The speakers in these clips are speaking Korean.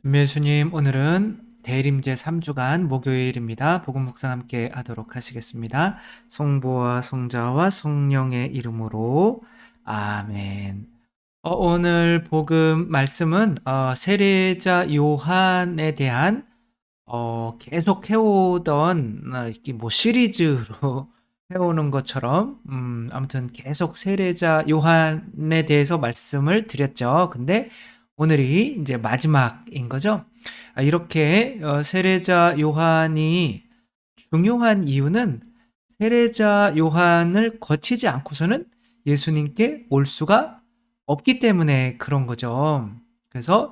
김예수님, 오늘은 대림제 3주간 목요일입니다. 복음 묵상 함께 하도록 하시겠습니다. 성부와 성자와 성령의 이름으로 아멘. 오늘 복음 말씀은 세례자 요한에 대한 계속 해오던 이렇게 뭐 시리즈로 해오는 것처럼 아무튼 계속 세례자 요한에 대해서 말씀을 드렸죠. 근데 오늘이 이제 마지막인 거죠. 이렇게 세례자 요한이 중요한 이유는 세례자 요한을 거치지 않고서는 예수님께 올 수가 없기 때문에 그런 거죠. 그래서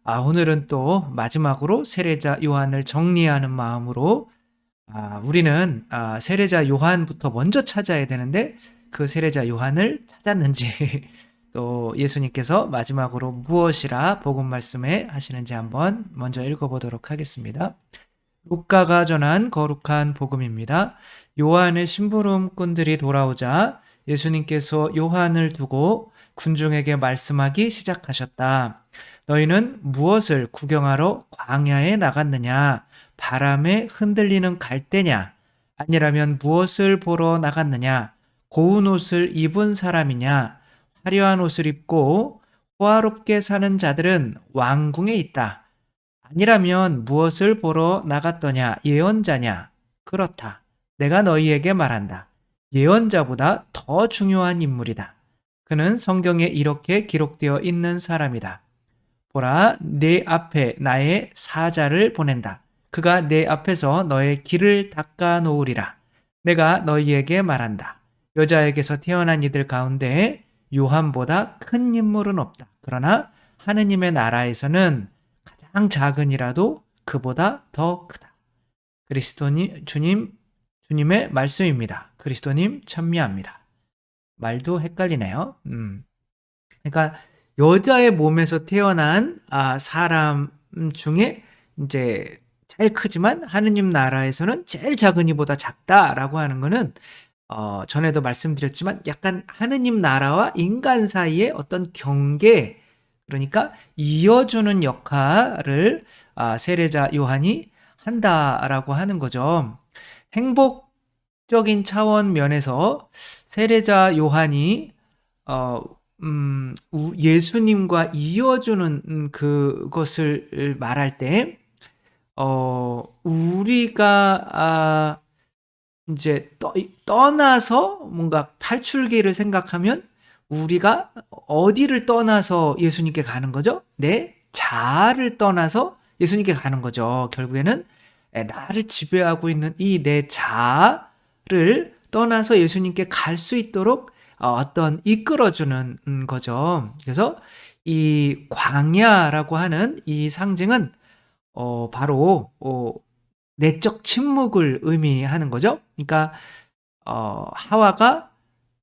오늘은 또 마지막으로 세례자 요한을 정리하는 마음으로 우리는 세례자 요한부터 먼저 찾아야 되는데 그 세례자 요한을 찾았는지 또 예수님께서 마지막으로 무엇이라 복음 말씀에 하시는지 한번 먼저 읽어보도록 하겠습니다. 루카가 전한 거룩한 복음입니다. 요한의 심부름꾼들이 돌아오자 예수님께서 요한을 두고 군중에게 말씀하기 시작하셨다. 너희는 무엇을 구경하러 광야에 나갔느냐? 바람에 흔들리는 갈대냐? 아니라면 무엇을 보러 나갔느냐? 고운 옷을 입은 사람이냐? 화려한 옷을 입고 호화롭게 사는 자들은 왕궁에 있다. 아니라면 무엇을 보러 나갔더냐? 예언자냐? 그렇다. 내가 너희에게 말한다. 예언자보다 더 중요한 인물이다. 그는 성경에 이렇게 기록되어 있는 사람이다. 보라, 내 앞에 나의 사자를 보낸다. 그가 내 앞에서 너의 길을 닦아 놓으리라. 내가 너희에게 말한다. 여자에게서 태어난 이들 가운데 요한보다 큰 인물은 없다. 그러나 하느님의 나라에서는 가장 작은 이라도 그보다 더 크다. 그리스도님, 주님의 말씀입니다. 그리스도님 찬미합니다. 말도 헷갈리네요. 그러니까 여자의 몸에서 태어난 사람 중에 이제 제일 크지만 하느님 나라에서는 제일 작은 이보다 작다라고 하는 거는 전에도 말씀드렸지만 약간 하느님 나라와 인간 사이의 어떤 경계, 그러니까 이어주는 역할을 세례자 요한이 한다라고 하는 거죠. 행복적인 차원 면에서 세례자 요한이 예수님과 이어주는 그것을 말할 때 우리가 이제 떠나서 뭔가 탈출기를 생각하면 우리가 어디를 떠나서 예수님께 가는 거죠? 내 자아를 떠나서 예수님께 가는 거죠. 결국에는 나를 지배하고 있는 이 내 자아를 떠나서 예수님께 갈 수 있도록 어떤 이끌어주는 거죠. 그래서 이 광야라고 하는 이 상징은 바로 내적 침묵을 의미하는 거죠. 그러니까 하와가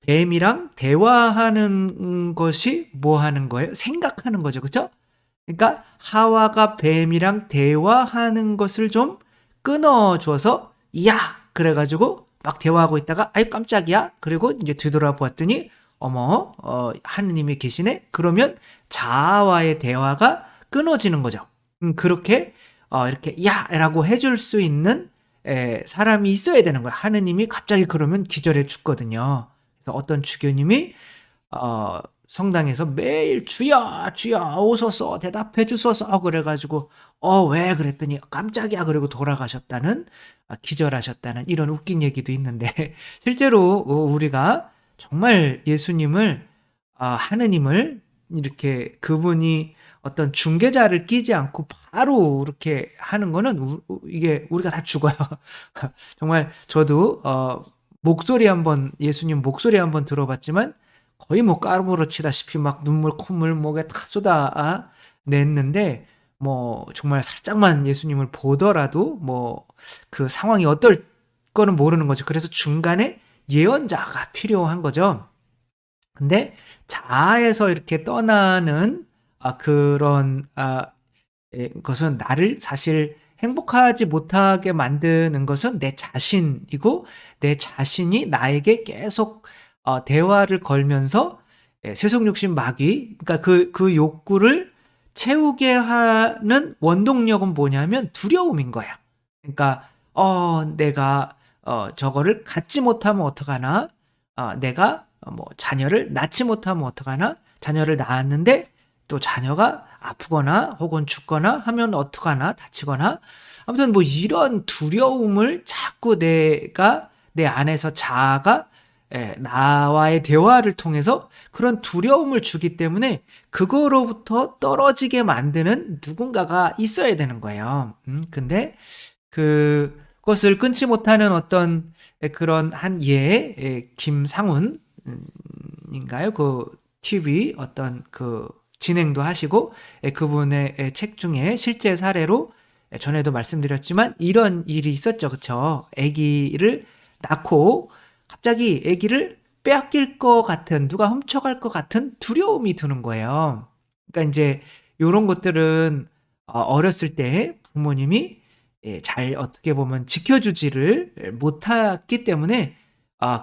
뱀이랑 대화하는 것이 뭐 하는 거예요? 생각하는 거죠. 그렇죠? 그러니까 하와가 뱀이랑 대화하는 것을 좀 끊어 줘서 야! 그래 가지고 막 대화하고 있다가 아이 깜짝이야. 그리고 이제 뒤돌아 보았더니 어머, 하느님이 계시네. 그러면 자아와의 대화가 끊어지는 거죠. 그렇게 이렇게 야라고 해줄 수 있는 사람이 있어야 되는 거야. 하느님이 갑자기 그러면 기절해 죽거든요. 그래서 어떤 주교님이 성당에서 매일 주여 주여 오소서 대답해 주소서 그래가지고 왜 그랬더니 깜짝이야 그리고 돌아가셨다는 기절하셨다는 이런 웃긴 얘기도 있는데 실제로 우리가 정말 예수님을 하느님을 이렇게 그분이 어떤 중개자를 끼지 않고 바로 이렇게 하는 거는 이게 우리가 다 죽어요. 정말 저도 목소리 한번 예수님 목소리 한번 들어봤지만 거의 뭐 까무러치다시피 막 눈물 콧물 목에 다 쏟아 냈는데 뭐 정말 살짝만 예수님을 보더라도 뭐 그 상황이 어떨 거는 모르는 거죠. 그래서 중간에 예언자가 필요한 거죠. 근데 자아에서 이렇게 떠나는 그런 것은 나를 사실 행복하지 못하게 만드는 것은 내 자신이고 내 자신이 나에게 계속 대화를 걸면서 세속 욕심 마귀, 그러니까 그 욕구를 채우게 하는 원동력은 뭐냐면 두려움인 거야. 그러니까 내가 저거를 갖지 못하면 어떡하나? 내가 뭐 자녀를 낳지 못하면 어떡하나? 자녀를 낳았는데 또 자녀가 아프거나 혹은 죽거나 하면 어떡하나? 다치거나. 아무튼 뭐 이런 두려움을 자꾸 내가 내 안에서 자아가 나와의 대화를 통해서 그런 두려움을 주기 때문에 그거로부터 떨어지게 만드는 누군가가 있어야 되는 거예요. 근데 그것을 끊지 못하는 어떤 그런 한 김상훈 인가요? 그 TV 어떤 그 진행도 하시고 그분의 책 중에 실제 사례로 전에도 말씀드렸지만 이런 일이 있었죠. 그쵸? 아기를 낳고 갑자기 아기를 빼앗길 것 같은, 누가 훔쳐갈 것 같은 두려움이 드는 거예요. 그러니까 이제 요런 것들은 어렸을 때 부모님이 잘 어떻게 보면 지켜주지를 못했기 때문에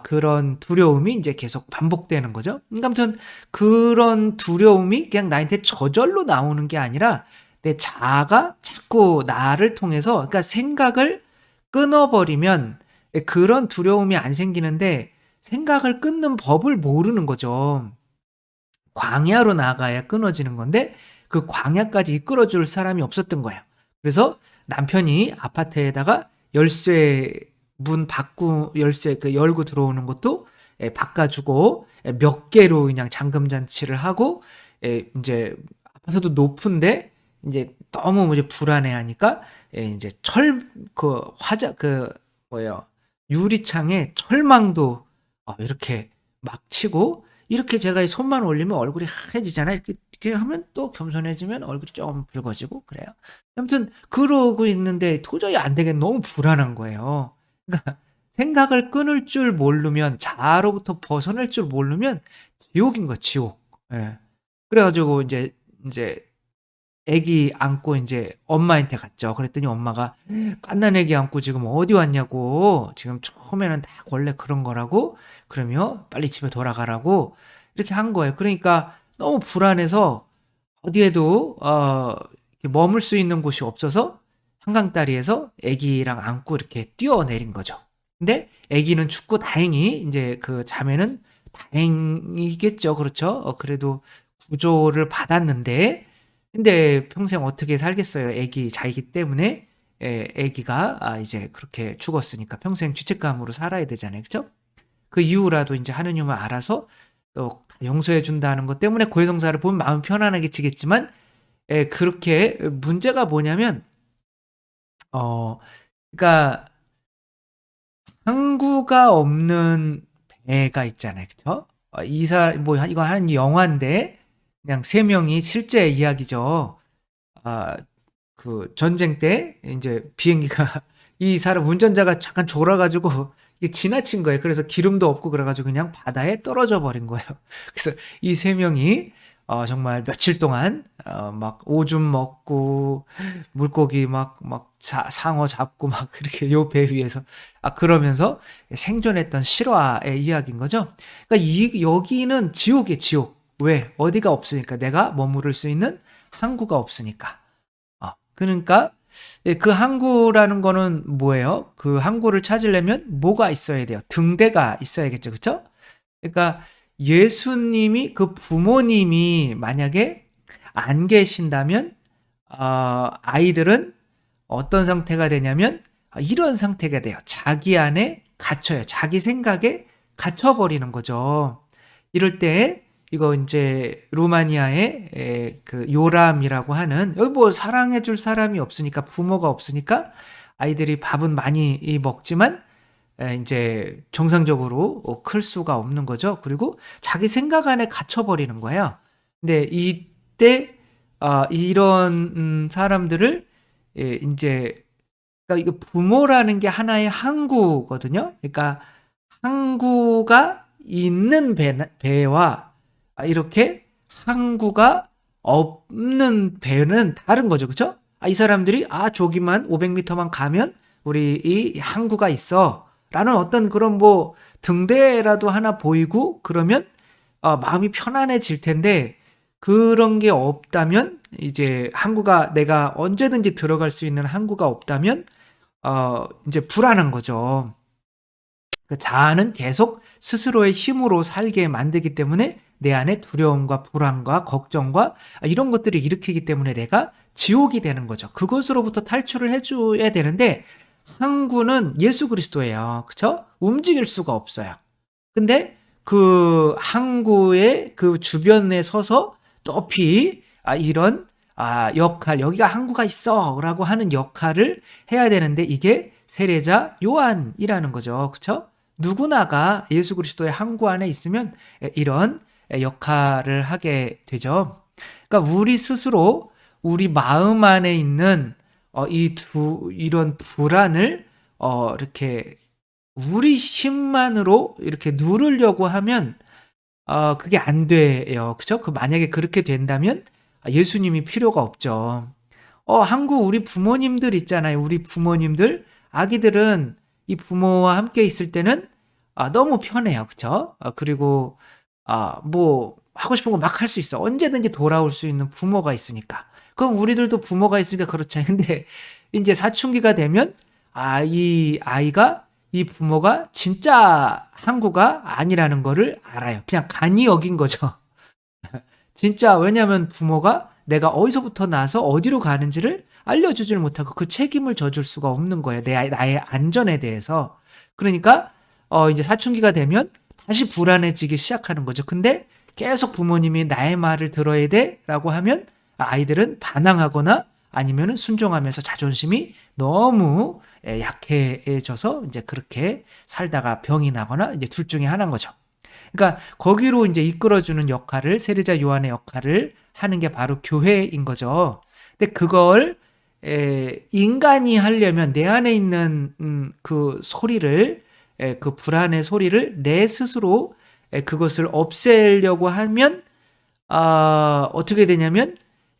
그런 두려움이 이제 계속 반복되는 거죠. 그러니까 아무튼 그런 두려움이 그냥 나한테 저절로 나오는 게 아니라 내 자아가 자꾸 나를 통해서, 그러니까 생각을 끊어버리면 그런 두려움이 안 생기는데 생각을 끊는 법을 모르는 거죠. 광야로 나아가야 끊어지는 건데 그 광야까지 이끌어 줄 사람이 없었던 거예요. 그래서 남편이 아파트에다가 열쇠 열쇠 열고 들어오는 것도 바꿔주고 몇 개로 그냥 잠금 장치를 하고 이제 아파트도 높은데 이제 너무 이제 불안해하니까 이제 뭐예요, 유리창에 철망도 이렇게 막 치고, 이렇게 제가 손만 올리면 얼굴이 하얘지잖아요. 이렇게 하면 또 겸손해지면 얼굴이 좀 붉어지고 그래요. 아무튼 그러고 있는데 도저히 안 되겠는, 너무 불안한 거예요. 그러니까 생각을 끊을 줄 모르면, 자아로부터 벗어날 줄 모르면 지옥인 거야, 지옥. 예. 그래 가지고 인제 애기 안고 인제 엄마한테 갔죠. 그랬더니 엄마가 "갓난 애기 안고 지금 어디 왔냐."고, 지금 처음에는 다 원래 그런 거라고, 그러며 빨리 집에 돌아가라고 이렇게 한 거예요. 그러니까 너무 불안해서 어디에도 이렇게 머물 수 있는 곳이 없어서 한강다리에서 애기랑 안고 이렇게 뛰어내린 거죠. 근데 애기는 죽고 다행히 인제 그 자매는 다행이겠죠. 그렇죠? 그래도 구조를 받았는데, 근데 평생 어떻게 살겠어요. 자이기 때문에. 애기가 이제 그렇게 죽었으니까 평생 죄책감으로 살아야 되잖아요. 그죠? 그 이후라도 인제 하느님은 알아서 또 용서해 준다는 것 때문에 고해성사를 보면 마음이 편안하게지겠지만, 그렇게 문제가 뭐냐면 어 그러니까 항구가 없는 배가 있잖아요. 그쵸? 이거 한 영화인데 그냥 3 명이 실제 이야기죠. 아 그 전쟁 때 인제 비행기가 이 사람 운전자가 잠깐 졸아 가지고 이게 지나친 거예요. 그래서 기름도 없고 그래 가지고 그냥 바다에 떨어져 버린 거예요. 그래서 이 3 명이 정말 며칠 동안 막 오줌 먹고 물고기 막 상어 잡고 막 이렇게 요 배 위에서 그러면서 생존했던 실화의 이야기인 거죠. 그러니까 여기는 지옥이에요, 지옥. 왜? 어디가 없으니까. 내가 머무를 수 있는 항구가 없으니까. 그러니까 그 항구라는 거는 뭐예요? 그 항구를 찾으려면 뭐가 있어야 돼요? 등대가 있어야겠죠. 그쵸? 그러니까 예수님이, 그 부모님이 만약에 안 계신다면 아이들은 어떤 상태가 되냐면 이런 상태가 돼요. 자기 안에 갇혀요. 자기 생각에 갇혀 버리는 거죠. 이럴 때 이거 인제 루마니아의 그 요람이라고 하는, 여기 뭐 사랑해 줄 사람이 없으니까, 부모가 없으니까 아이들이 밥은 많이 먹지만 인제 정상적으로 클 수가 없는 거죠. 그리고 자기 생각 안에 갇혀 버리는 거예요. 근데 이때 이런 사람들을 인제, 그러니까 이거 부모라는 게 하나의 항구거든요. 그러니까 항구가 있는 배와 이렇게 항구가 없는 배는 다른 거죠. 그쵸? 이 사람들이 저기만 500 미터만 가면 우리 이 항구가 있어 라는 어떤 그런 뭐 등대라도 하나 보이고 그러면 마음이 편안해질 텐데, 그런 게 없다면 이제 항구가 내가 언제든지 들어갈 수 있는 항구가 없다면 이제 불안한 거죠. 그 자아는 계속 스스로의 힘으로 살게 만들기 때문에 내 안에 두려움과 불안과 걱정과 이런 것들을 일으키기 때문에 내가 지옥이 되는 거죠. 그것으로부터 탈출을 해줘야 되는데 항구는 예수 그리스도예요. 그쵸? 움직일 수가 없어요. 근데 그 항구의 그 주변에 서서 높이 이런 역할, 여기가 항구가 있어 라고 하는 역할을 해야 되는데 이게 세례자 요한이라는 거죠. 그쵸? 누구나가 예수 그리스도의 항구 안에 있으면 이런 역할을 하게 되죠. 그러니까 우리 스스로 우리 마음 안에 있는 이런 불안을 이렇게 우리 힘만으로 이렇게 누르려고 하면 그게 안 돼요. 그죠? 만약에 그렇게 된다면 예수님이 필요가 없죠. 한국 우리 부모님들 있잖아요. 우리 부모님들, 아기들은 이 부모와 함께 있을 때는 너무 편해요. 그쵸? 그리고 뭐 하고 싶은 거 막 할 수 있어. 언제든지 돌아올 수 있는 부모가 있으니까. 그럼 우리들도 부모가 있으니까 그렇잖아요. 근데 이제 사춘기가 되면 이 아이가 이 부모가 진짜 항구가 아니라는 거를 알아요. 그냥 간이 여긴 거죠. 진짜 왜냐하면 부모가 내가 어디서부터 나서 어디로 가는지를 알려주질 못하고 그 책임을 져줄 수가 없는 거예요. 나의 안전에 대해서. 그러니까 이제 사춘기가 되면 다시 불안해지기 시작하는 거죠. 근데 계속 부모님이 나의 말을 들어야 돼라고 하면 아이들은 반항하거나 아니면 순종하면서 자존심이 너무 약해져서 이제 그렇게 살다가 병이 나거나 이제 둘 중에 하나인 거죠. 그러니까 거기로 이제 이끌어주는 역할을 세례자 요한의 역할을 하는 게 바로 교회인 거죠. 근데 그걸 인간이 하려면 내 안에 있는 그 소리를 그 불안의 소리를 내 스스로 그것을 없애려고 하면 어떻게 되냐면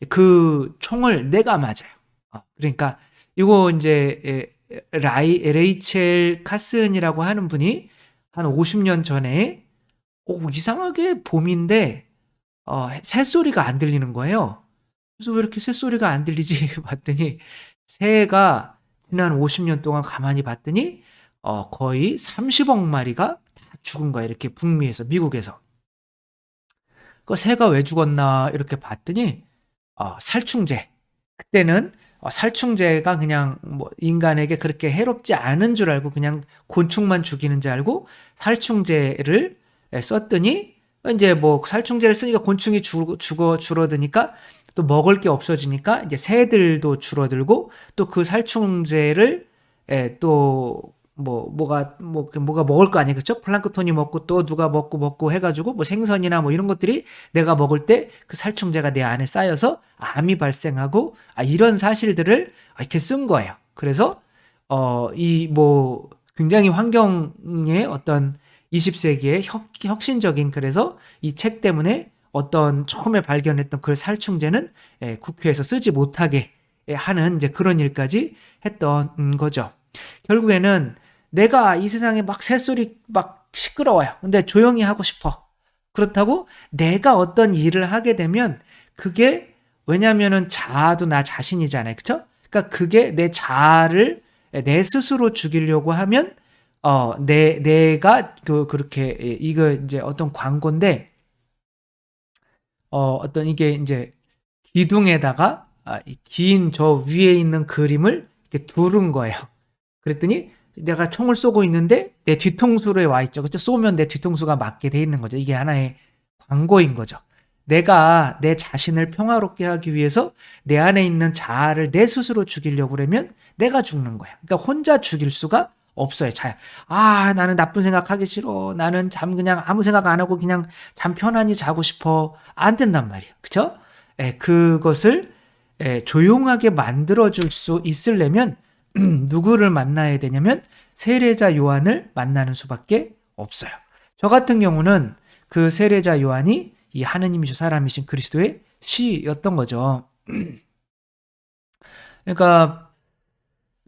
그 총을 내가 맞아요. 그러니까 이거 이제 레이첼 카슨이라고 하는 분이 한 50년 전에 이상하게 봄인데 새소리가 안 들리는 거예요. 그래서 왜 이렇게 새소리가 안 들리지 봤더니 새가 지난 50년 동안 가만히 봤더니 거의 30억 마리가 다 죽은 거예요. 이렇게 북미에서, 미국에서. 그 새가 왜 죽었나 이렇게 봤더니 살충제. 그때는 살충제가 그냥 뭐 인간에게 그렇게 해롭지 않은 줄 알고 그냥 곤충만 죽이는 줄 알고 살충제를 썼더니 이제 뭐 살충제를 쓰니까 곤충이 줄어드니까 또 먹을 게 없어지니까 이제 새들도 줄어들고 또 그 살충제를 또 뭐가 먹을 거 아니에요. 그쵸? 플랑크톤이 먹고 또 누가 먹고 해가지고 뭐 생선이나 뭐 이런 것들이 내가 먹을 때 그 살충제가 내 안에 쌓여서 암이 발생하고 이런 사실들을 이렇게 쓴 거예요. 그래서 이 뭐 굉장히 환경의 어떤 20세기의 혁신적인 그래서 이 책 때문에 어떤 처음에 발견했던 그 살충제는 국회에서 쓰지 못하게 하는 이제 그런 일까지 했던 거죠. 결국에는 내가 이 세상에 막 새소리 막 시끄러워요. 근데 조용히 하고 싶어. 그렇다고 내가 어떤 일을 하게 되면 그게 왜냐면은 자아도 나 자신이잖아요. 그쵸? 그러니까 그게 내 자아를 내 스스로 죽이려고 하면 내가 그렇게 이거 이제 어떤 광고인데 어떤 이게 이제 기둥에다가 긴 저 위에 있는 그림을 이렇게 두른 거예요. 그랬더니 내가 총을 쏘고 있는데 내 뒤통수에 와 있죠. 그렇죠? 쏘면 내 뒤통수가 맞게 돼 있는 거죠. 이게 하나의 광고인 거죠. 내가 내 자신을 평화롭게 하기 위해서 내 안에 있는 자아를 내 스스로 죽이려고 그러면 내가 죽는 거야. 그러니까 혼자 죽일 수가 없어요. 나는 나쁜 생각 하기 싫어. 나는 그냥 아무 생각 안 하고 그냥 잠 편안히 자고 싶어. 안 된단 말이에요. 그쵸? 그것을 조용하게 만들어줄 수 있으려면 누구를 만나야 되냐면 세례자 요한을 만나는 수밖에 없어요. 저 같은 경우는 그 세례자 요한이 이 하느님이시오 사람이신 그리스도의 시였던 거죠. 그러니까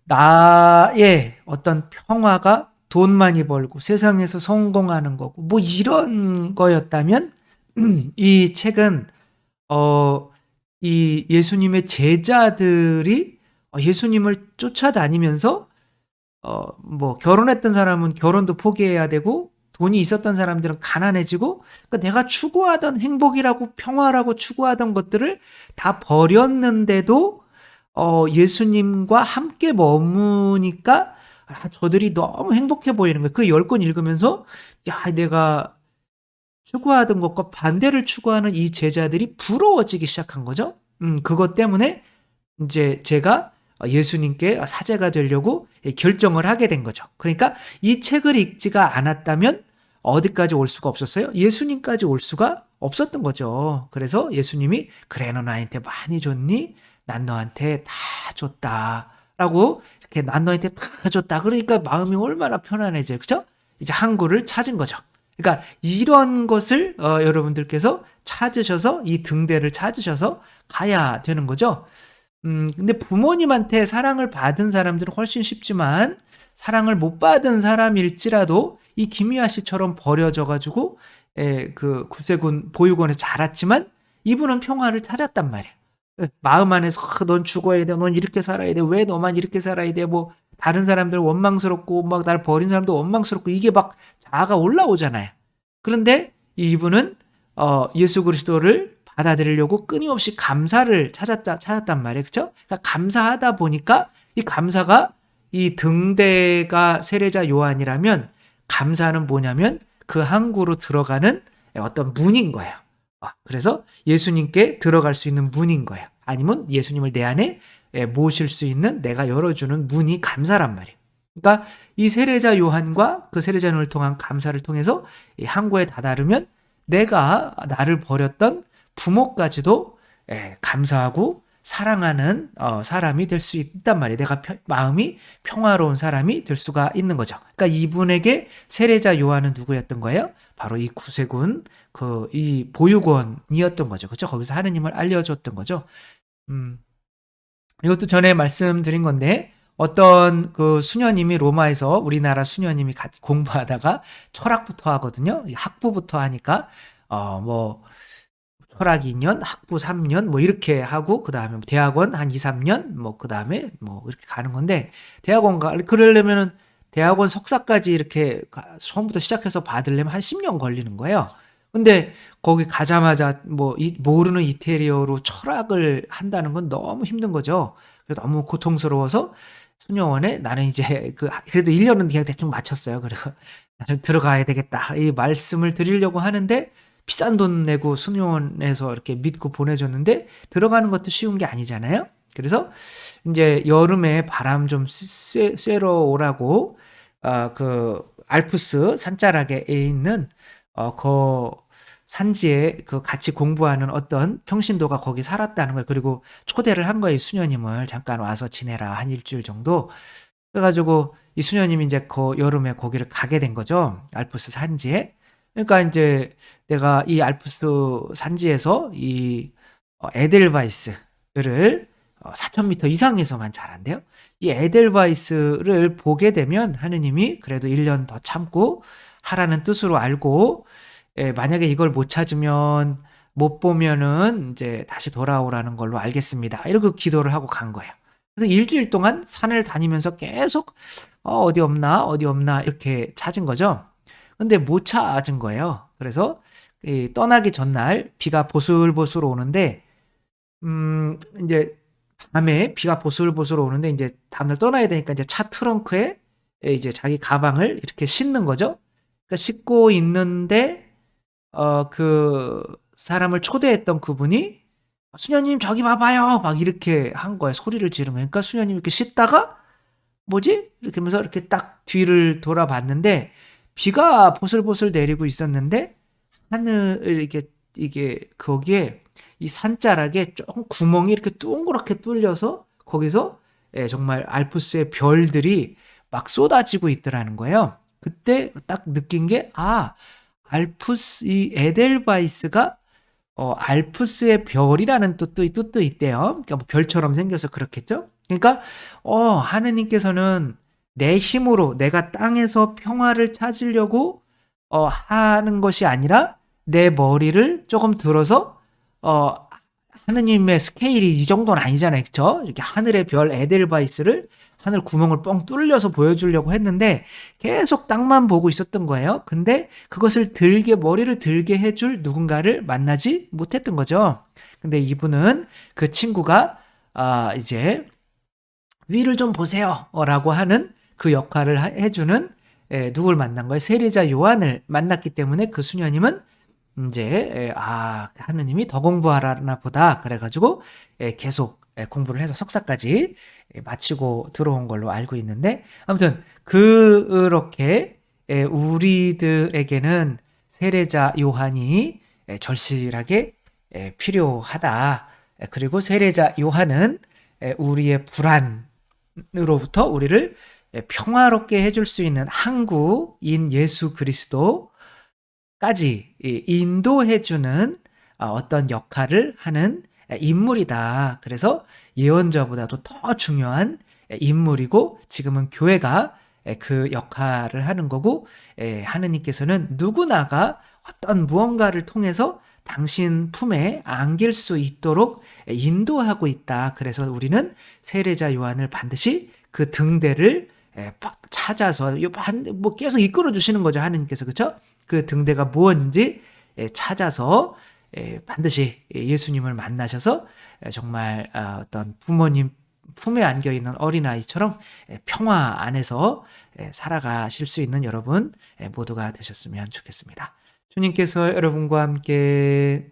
나의 어떤 평화가 돈 많이 벌고 세상에서 성공하는 거고 뭐 이런 거였다면 이 책은 어 이 예수님의 제자들이 예수님을 쫓아다니면서 뭐 결혼했던 사람은 결혼도 포기해야 되고 돈이 있었던 사람들은 가난해지고, 그러니까 내가 추구하던 행복이라고 평화라고 추구하던 것들을 다 버렸는데도 예수님과 함께 머무니까 저들이 너무 행복해 보이는 거예요. 그 10권 읽으면서 야, 내가 추구하던 것과 반대를 추구하는 이 제자들이 부러워지기 시작한 거죠. 그것 때문에 이제 제가 예수님께 사제가 되려고 결정을 하게 된 거죠. 그러니까 이 책을 읽지가 않았다면 어디까지 올 수가 없었어요? 예수님까지 올 수가 없었던 거죠. 그래서 예수님이 그래, 너 나한테 많이 줬니? 난 너한테 다 줬다 라고, 이렇게 난 너한테 다 줬다 그러니까 마음이 얼마나 편안해져요. 그죠? 이제 항구를 찾은 거죠. 그러니까 이런 것을 여러분들께서 찾으셔서, 이 등대를 찾으셔서 가야 되는 거죠. 근데 부모님한테 사랑을 받은 사람들은 훨씬 쉽지만, 사랑을 못 받은 사람일지라도 이 김미아 씨처럼 버려져 가지고 그 구세군 보육원에서 자랐지만 이분은 평화를 찾았단 말이에요. 마음 안에서 넌 죽어야 돼, 넌 이렇게 살아야 돼, 왜 너만 이렇게 살아야 돼, 뭐 다른 사람들 원망스럽고 막 날 버린 사람도 원망스럽고, 이게 막 자아가 올라오잖아요. 그런데 이분은 예수 그리스도를 받아들이려고 끊임없이 감사를 찾았단 말이에요. 그렇죠? 그러니까 감사하다 보니까 이 감사가, 이 등대가 세례자 요한이라면 감사는 뭐냐면 그 항구로 들어가는 어떤 문인 거예요. 그래서 예수님께 들어갈 수 있는 문인 거예요. 아니면 예수님을 내 안에 모실 수 있는, 내가 열어주는 문이 감사란 말이에요. 그러니까 이 세례자 요한과 그 세례자 요한을 통한 감사를 통해서 이 항구에 다다르면 내가 나를 버렸던 부모까지도 감사하고 사랑하는 사람이 될 수 있단 말이에요. 내가 마음이 평화로운 사람이 될 수가 있는 거죠. 그러니까 이분에게 세례자 요한은 누구였던 거예요? 바로 이 구세군 이 보육원이었던 거죠. 그렇죠? 거기서 하느님을 알려줬던 거죠. 이것도 전에 말씀드린 건데, 어떤 그 수녀님이 로마에서, 우리나라 수녀님이 같이 공부하다가 철학부터 하거든요. 학부부터 하니까 뭐 철학 2년, 학부 3년 뭐 이렇게 하고, 그다음에 대학원 한 2, 3년, 뭐 그다음에 뭐 이렇게 가는 건데, 그러려면은 대학원 석사까지 이렇게 처음부터 시작해서 받으려면 한 10년 걸리는 거예요. 근데 거기 가자마자 뭐 모르는 이태리어로 철학을 한다는 건 너무 힘든 거죠. 그래서 너무 고통스러워서 수녀원에, 나는 이제 그래도 1년은 그냥 대충 마쳤어요. 그리고 나는 들어가야 되겠다 이 말씀을 드리려고 하는데, 비싼 돈 내고 수녀원에서 이렇게 믿고 보내줬는데 들어가는 것도 쉬운 게 아니잖아요. 그래서 이제 여름에 바람 좀 쐬러 오라고 그 알프스 산자락에 있는 그 산지에 그 같이 공부하는 어떤 평신도가 거기 살았다는 거예요. 그리고 초대를 한 거예요. 수녀님을 잠깐 와서 지내라, 한 일주일 정도. 그래가지고 이 수녀님이 이제 그 여름에 거기를 가게 된 거죠. 알프스 산지에. 그러니까 이제 내가 이 알프스 산지에서 이 에델바이스를 4,000m 이상에서만 자란대요. 이 에델바이스를 보게 되면 하느님이 그래도 1년 더 참고 하라는 뜻으로 알고, 만약에 이걸 못 찾으면, 못 보면은 이제 다시 돌아오라는 걸로 알겠습니다. 이렇게 기도를 하고 간 거예요. 그래서 일주일 동안 산을 다니면서 계속 어디 없나 어디 없나 이렇게 찾은 거죠. 근데 못 찾은 거예요. 그래서 떠나기 전날 비가 보슬보슬 오는데, 이제 밤에 비가 보슬보슬 오는데 이제 다음날 떠나야 되니까 이제 차 트렁크에 이제 자기 가방을 이렇게 싣는 거죠. 그러니까 싣고 있는데 그 사람을 초대했던 그분이 수녀님 저기 봐봐요 막 이렇게 한 거예요. 소리를 지르면. 그러니까 수녀님이 이렇게 씻다가 뭐지? 이렇게 하면서 이렇게 딱 뒤를 돌아봤는데 비가 보슬보슬 내리고 있었는데, 하늘 이게 거기에 이 산자락에 조금 구멍이 이렇게 동그랗게 뚫려서 거기서 정말 알프스의 별들이 막 쏟아지고 있더라는 거예요. 그때 딱 느낀 게, 알프스, 이 에델바이스가 알프스의 별이라는 뜻도 있대요. 그러니까 뭐 별처럼 생겨서 그렇겠죠. 그러니까 하느님께서는 내 힘으로 내가 땅에서 평화를 찾으려고 하는 것이 아니라 내 머리를 조금 들어서 하느님의 스케일이 이 정도는 아니잖아요. 그쵸? 이렇게 하늘의 별 에델바이스를 하늘 구멍을 뻥 뚫려서 보여주려고 했는데 계속 땅만 보고 있었던 거예요. 근데 그것을 머리를 들게 해줄 누군가를 만나지 못했던 거죠. 근데 이분은 그 친구가 이제 위를 좀 보세요. 라고 하는 그 역할을 해주는 누굴 만난 거예요? 세례자 요한을 만났기 때문에 그 수녀님은 이제 하느님이 더 공부하라나 보다 그래가지고 계속 공부를 해서 석사까지 마치고 들어온 걸로 알고 있는데 아무튼 그렇게 우리들에게는 세례자 요한이 절실하게 필요하다. 그리고 세례자 요한은 우리의 불안으로부터 우리를 평화롭게 해줄 수 있는 항구인 예수 그리스도 까지 인도해주는 어떤 역할을 하는 인물이다. 그래서 예언자보다도 더 중요한 인물이고 지금은 교회가 그 역할을 하는 거고 하느님께서는 누구나가 어떤 무언가를 통해서 당신 품에 안길 수 있도록 인도하고 있다. 그래서 우리는 세례자 요한을 반드시 그 등대를 찾아서 뭐 계속 이끌어 주시는 거죠. 하느님께서. 그렇죠? 그 등대가 무엇인지 찾아서 반드시 예수님을 만나셔서 정말 어떤 부모님 품에 안겨 있는 어린아이처럼 평화 안에서 살아가실 수 있는 여러분 모두가 되셨으면 좋겠습니다. 주님께서 여러분과 함께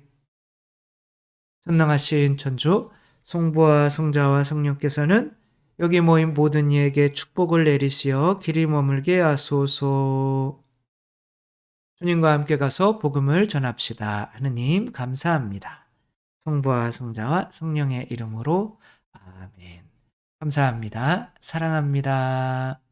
전능하신 천주 성부와 성자와 성령께서는 여기 모인 모든 이에게 축복을 내리시어 길이 머물게 하소서. 주님과 함께 가서 복음을 전합시다. 하느님 감사합니다. 성부와 성자와 성령의 이름으로 아멘. 감사합니다. 사랑합니다.